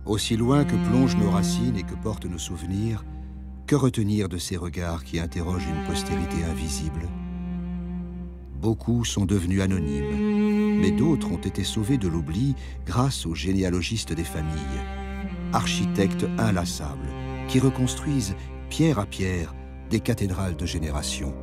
Aussi loin que plongent nos racines et que portent nos souvenirs, que retenir de ces regards qui interrogent une postérité invisible? Beaucoup sont devenus anonymes, mais d'autres ont été sauvés de l'oubli grâce aux généalogistes des familles, architectes inlassables qui reconstruisent pierre à pierre des cathédrales de génération.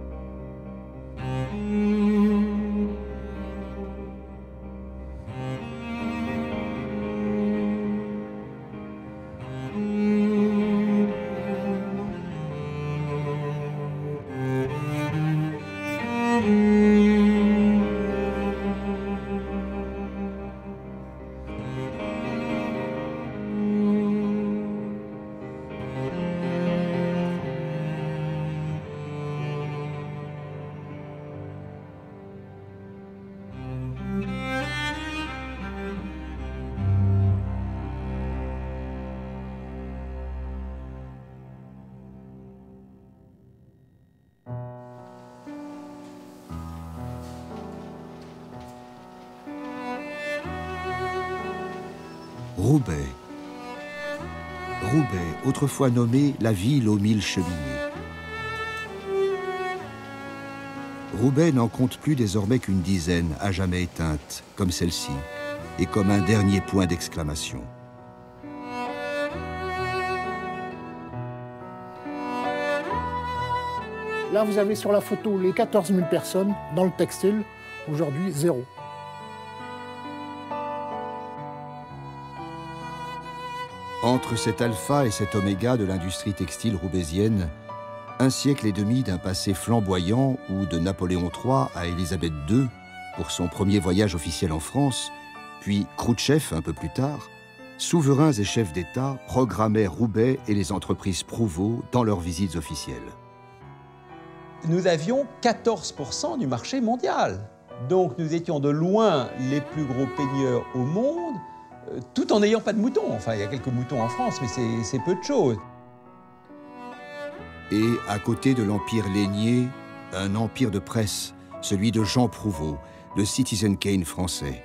Roubaix. Roubaix, autrefois nommée la ville aux 1000 cheminées. Roubaix n'en compte plus désormais qu'une dizaine, à jamais éteintes, comme celle-ci, et comme un dernier point d'exclamation. Là, vous avez sur la photo les 14 000 personnes dans le textile, aujourd'hui zéro. Entre cet alpha et cet oméga de l'industrie textile roubaisienne, un siècle et demi d'un passé flamboyant où de Napoléon III à Élisabeth II pour son premier voyage officiel en France, puis Khrouchtchev un peu plus tard, souverains et chefs d'État programmaient Roubaix et les entreprises Prouveau dans leurs visites officielles. Nous avions 14% du marché mondial. Donc nous étions de loin les plus gros peigneurs au monde, tout en n'ayant pas de moutons. Enfin, il y a quelques moutons en France, mais c'est peu de choses. Et à côté de l'empire lainier, un empire de presse, celui de Jean Prouveau, le Citizen Kane français.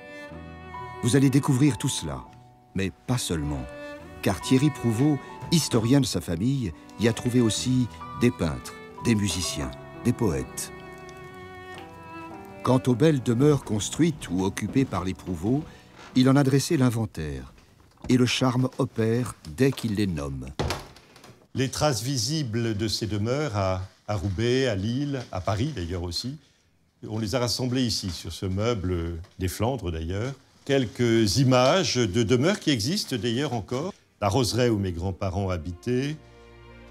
Vous allez découvrir tout cela, mais pas seulement, car Thierry Prouveau, historien de sa famille, y a trouvé aussi des peintres, des musiciens, des poètes. Quant aux belles demeures construites ou occupées par les Prouveau, il en a dressé l'inventaire, et le charme opère dès qu'il les nomme. Les traces visibles de ces demeures à Roubaix, à Lille, à Paris d'ailleurs aussi, on les a rassemblées ici, sur ce meuble des Flandres d'ailleurs. Quelques images de demeures qui existent d'ailleurs encore. La roseraie où mes grands-parents habitaient,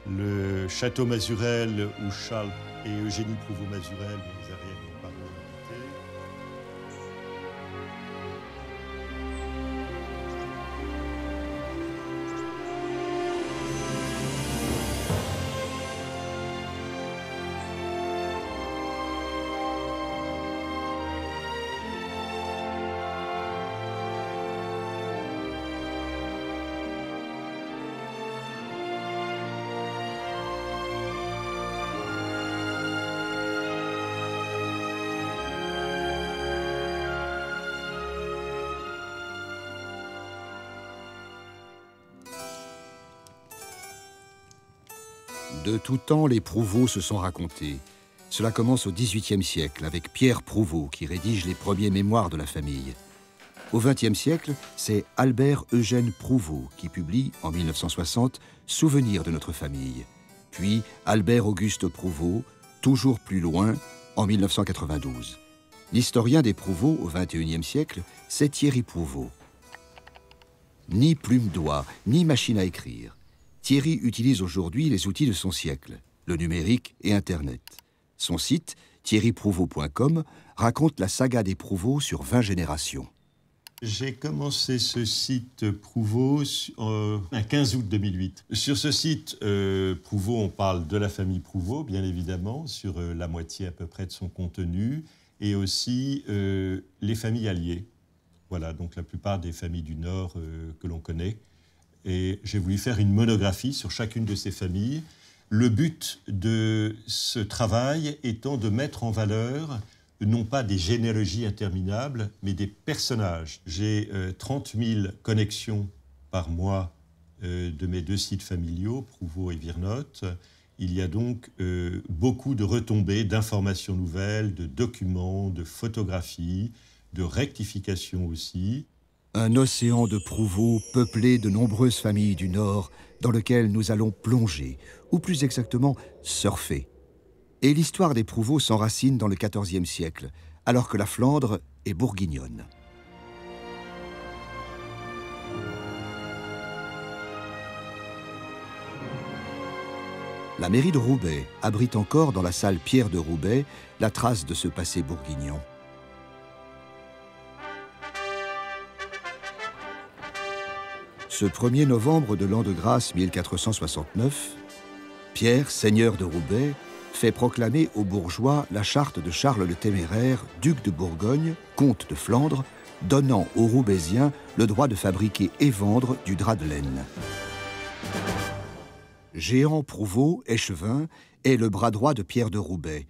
le château Mazurel où Charles et Eugénie Prouveau-Mazurel, mes arrière-grands-parents, habitaient. De tout temps, les Prouveau se sont racontés. Cela commence au XVIIIe siècle, avec Pierre Prouveau, qui rédige les premiers mémoires de la famille. Au XXe siècle, c'est Albert Eugène Prouveau qui publie, en 1960, Souvenirs de notre famille. Puis Albert Auguste Prouveau, toujours plus loin, en 1992. L'historien des Prouveau au XXIe siècle, c'est Thierry Prouveau. Ni plume-doigt, ni machine à écrire. Thierry utilise aujourd'hui les outils de son siècle, le numérique et Internet. Son site, thierryprouveau.com, raconte la saga des Prouveau sur 20 générations. J'ai commencé ce site Prouveau un 15 août 2008. Sur ce site Prouveau, on parle de la famille Prouveau, bien évidemment, sur la moitié à peu près de son contenu, et aussi les familles alliées. Voilà, donc la plupart des familles du Nord que l'on connaît. Et j'ai voulu faire une monographie sur chacune de ces familles. Le but de ce travail étant de mettre en valeur non pas des généalogies interminables, mais des personnages. J'ai 30 000 connexions par mois de mes 2 sites familiaux, Prouveau et Virnotte. Il y a donc beaucoup de retombées, d'informations nouvelles, de documents, de photographies, de rectifications aussi. Un océan de Prouveau peuplé de nombreuses familles du Nord dans lequel nous allons plonger, ou plus exactement surfer. Et l'histoire des Prouveau s'enracine dans le XIVe siècle, alors que la Flandre est bourguignonne. La mairie de Roubaix abrite encore dans la salle Pierre de Roubaix la trace de ce passé bourguignon. Ce 1er novembre de l'an de grâce 1469, Pierre, seigneur de Roubaix, fait proclamer aux bourgeois la charte de Charles le Téméraire, duc de Bourgogne, comte de Flandre, donnant aux Roubaisiens le droit de fabriquer et vendre du drap de laine. Jehan Prouveau, échevin, est le bras droit de Pierre de Roubaix.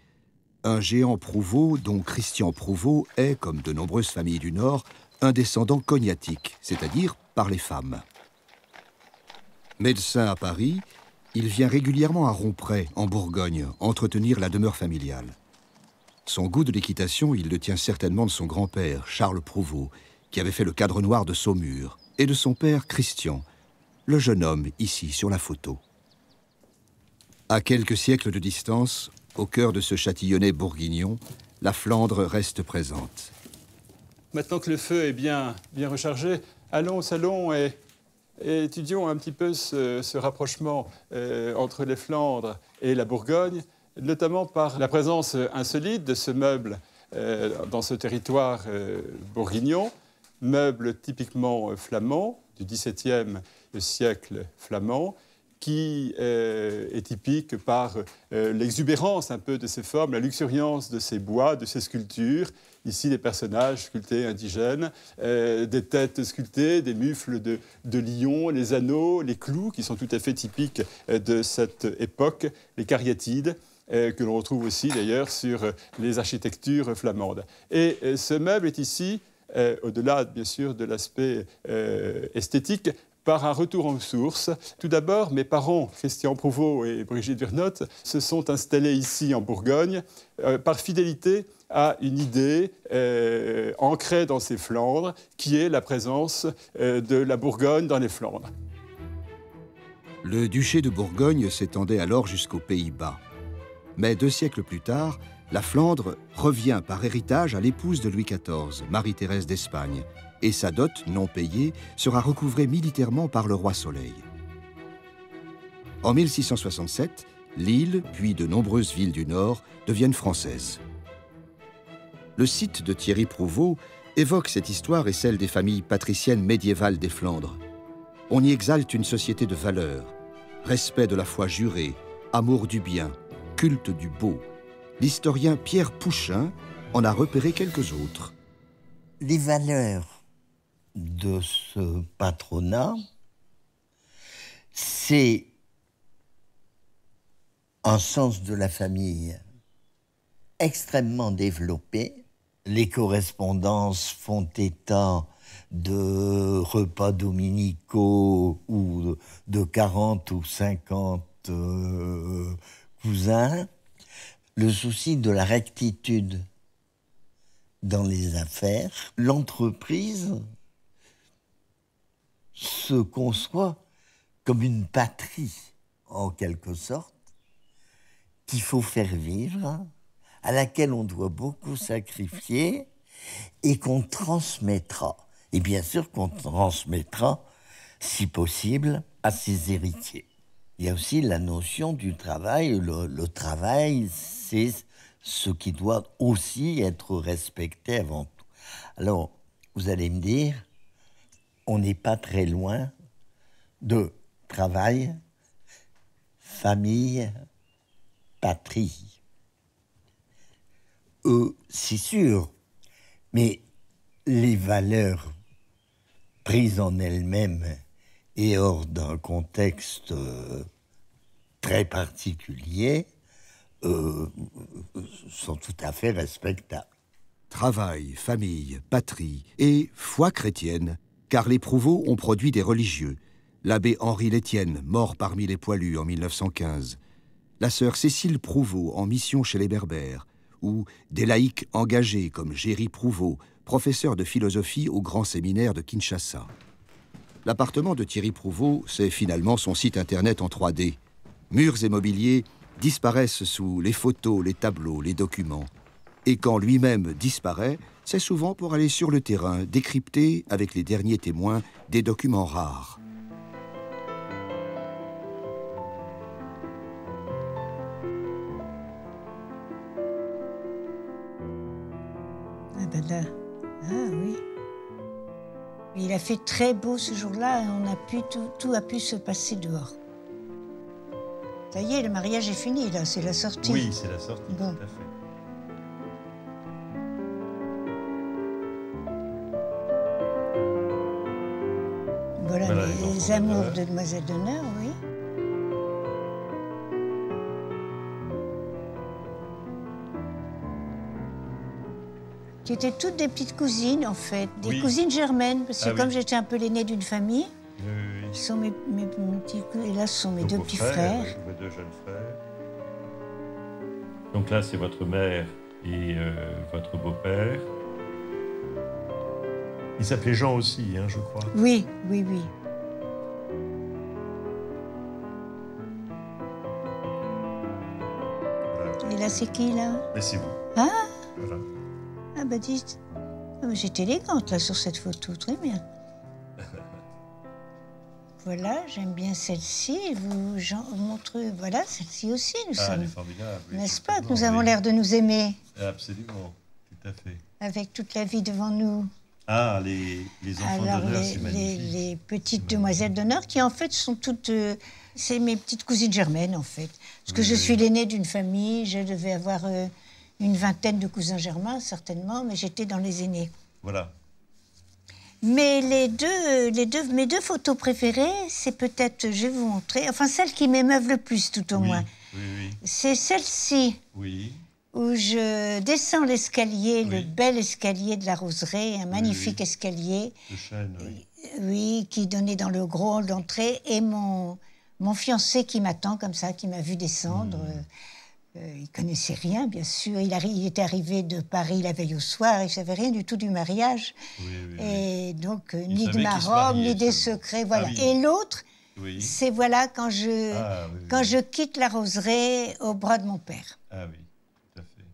Un Jehan Prouveau dont Christian Prouveau est, comme de nombreuses familles du Nord, un descendant cognatique, c'est-à-dire par les femmes. Médecin à Paris, il vient régulièrement à Romprey, en Bourgogne, entretenir la demeure familiale. Son goût de l'équitation, il le tient certainement de son grand-père, Charles Prouveau, qui avait fait le cadre noir de Saumur, et de son père, Christian, le jeune homme ici sur la photo. À quelques siècles de distance, au cœur de ce châtillonnais bourguignon, la Flandre reste présente. Maintenant que le feu est bien rechargé, allons au salon et étudions un petit peu ce rapprochement entre les Flandres et la Bourgogne, notamment par la présence insolite de ce meuble dans ce territoire bourguignon, meuble typiquement flamand, du XVIIe siècle flamand, qui est typique par l'exubérance un peu de ses formes, la luxuriance de ses bois, de ses sculptures. Ici, des personnages sculptés indigènes, des têtes sculptées, des mufles de lions, les anneaux, les clous, qui sont tout à fait typiques de cette époque, les cariatides, que l'on retrouve aussi d'ailleurs sur les architectures flamandes. Et ce meuble est ici, au-delà bien sûr de l'aspect esthétique, par un retour en source. Tout d'abord, mes parents, Christian Prouveau et Brigitte Virnotte, se sont installés ici en Bourgogne par fidélité à une idée ancrée dans ces Flandres, qui est la présence de la Bourgogne dans les Flandres. Le duché de Bourgogne s'étendait alors jusqu'aux Pays-Bas. Mais 2 siècles plus tard, la Flandre revient par héritage à l'épouse de Louis XIV, Marie-Thérèse d'Espagne, et sa dot non payée sera recouvrée militairement par le roi Soleil. En 1667, Lille, puis de nombreuses villes du Nord, deviennent françaises. Le site de Thierry Prouveau évoque cette histoire et celle des familles patriciennes médiévales des Flandres. On y exalte une société de valeurs, respect de la foi jurée, amour du bien, culte du beau. L'historien Pierre Pouchin en a repéré quelques autres. Les valeurs de ce patronat, c'est un sens de la famille extrêmement développé. Les correspondances font état de repas dominicaux ou de 40 ou 50 cousins. Le souci de la rectitude dans les affaires. L'entreprise se conçoit comme une patrie, en quelque sorte, qu'il faut faire vivre, à laquelle on doit beaucoup sacrifier et qu'on transmettra. Et bien sûr qu'on transmettra, si possible, à ses héritiers. Il y a aussi la notion du travail. Le travail, c'est ce qui doit aussi être respecté avant tout. Alors, vous allez me dire, on n'est pas très loin de travail, famille, patrie. C'est sûr, mais les valeurs prises en elles-mêmes et hors d'un contexte très particulier sont tout à fait respectables. Travail, famille, patrie et foi chrétienne, car les Prouveau ont produit des religieux. l'abbé Henri Létienne, mort parmi les poilus en 1915, la sœur Cécile Prouveau en mission chez les Berbères, ou des laïcs engagés comme Géry Prouveau, professeur de philosophie au grand séminaire de Kinshasa. L'appartement de Thierry Prouveau, c'est finalement son site internet en 3D. Murs et mobiliers disparaissent sous les photos, les tableaux, les documents. Et quand lui-même disparaît, c'est souvent pour aller sur le terrain, décrypter, avec les derniers témoins, des documents rares. Ah ben là, ah oui. Il a fait très beau ce jour-là, tout a pu se passer dehors. Ça y est, le mariage est fini, là, c'est la sortie. Oui, c'est la sortie, bon. Tout à fait. Voilà les amours de Demoiselle d'honneur, oui. Qui étaient toutes des petites cousines, en fait, des cousines germaines, parce que comme j'étais un peu l'aînée d'une famille, ce sont mes petits, et là, ce sont mes deux petits frères. Mes deux jeunes frères. Donc là, c'est votre mère et votre beau-père. Il s'appelait Jean aussi, hein, je crois. Oui, oui, oui. Voilà. Et là, c'est qui, là? Mais c'est vous. Ah, voilà. Ah, bah dites. Ah, j'étais élégante, là, sur cette photo, très bien. Voilà, j'aime bien celle-ci. Vous montrez, voilà, celle-ci aussi, nous sommes. Elle est formidable. Oui, n'est-ce pas, que nous avons l'air de nous aimer? Absolument, tout à fait. Avec toute la vie devant nous. Ah, les enfants d'honneur, c'est magnifique. Les petites demoiselles d'honneur, qui en fait sont toutes... c'est mes petites cousines germaines, en fait. Parce que je suis l'aînée d'une famille, je devais avoir une vingtaine de cousins germains, certainement, mais j'étais dans les aînés. Voilà. Mais mes deux photos préférées, c'est peut-être, je vais vous montrer, enfin celle qui m'émeuvent le plus, tout au moins. Oui, oui. C'est celle-ci. Oui. Où je descends l'escalier, le bel escalier de la roseraie, un magnifique escalier. De chêne, oui. Oui, qui donnait dans le gros hall d'entrée, et mon fiancé qui m'attend comme ça, qui m'a vu descendre. Il connaissait rien, bien sûr. Il était arrivé de Paris la veille au soir, il savait rien du tout du mariage. Et donc, ni de ma robe, ni des secrets, voilà. Ah, oui. Et l'autre, c'est voilà, quand je quitte la roseraie au bras de mon père. Ah oui. Tout à fait.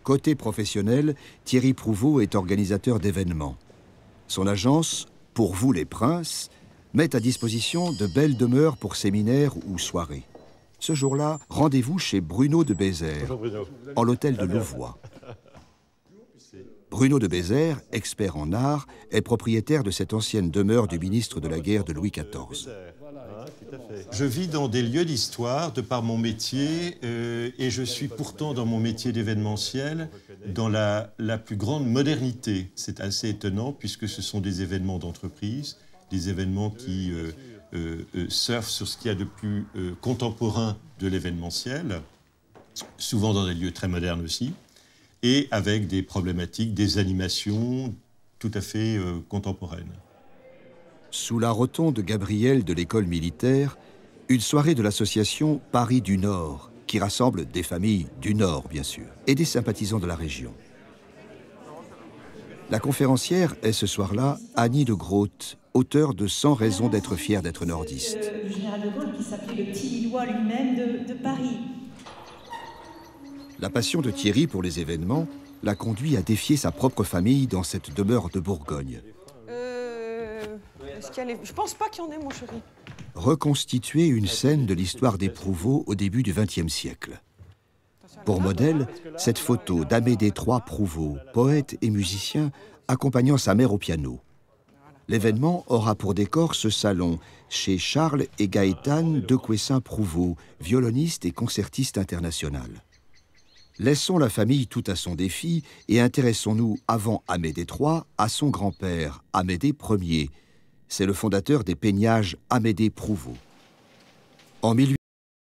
Côté professionnel, Thierry Prouveau est organisateur d'événements. Son agence, Pour vous les princes, met à disposition de belles demeures pour séminaires ou soirées. Ce jour-là, rendez-vous chez Bruno de Bézère, en l'hôtel de Louvois. Bruno de Bézère, expert en art, est propriétaire de cette ancienne demeure du ministre de la guerre de Louis XIV. Je vis dans des lieux d'histoire de par mon métier et je suis pourtant dans mon métier d'événementiel dans la plus grande modernité. C'est assez étonnant puisque ce sont des événements d'entreprise, des événements qui surfent sur ce qu'il y a de plus contemporain de l'événementiel, souvent dans des lieux très modernes aussi, et avec des problématiques, des animations tout à fait contemporaines. Sous la rotonde Gabriel de l'école militaire, une soirée de l'association Paris du Nord, qui rassemble des familles du Nord, bien sûr, et des sympathisants de la région. La conférencière est ce soir-là Annie de Groot, auteure de 100 raisons d'être fier d'être nordiste. Le général de Gaulle qui s'appelait le petit Lillois lui-même de Paris. La passion de Thierry pour les événements l'a conduit à défier sa propre famille dans cette demeure de Bourgogne. Je pense pas qu'il y en ait, mon chéri. Reconstituer une scène de l'histoire des Prouveau au début du XXe siècle. Pour modèle, cette photo d'Amédée III Prouveau, poète et musicien, accompagnant sa mère au piano. L'événement aura pour décor ce salon chez Charles et Gaëtane de Couessin-Prouveau, violoniste et concertiste international. Laissons la famille tout à son défi et intéressons-nous avant Amédée III à son grand-père, Amédée Ier. C'est le fondateur des peignages Amédée Prouveau. En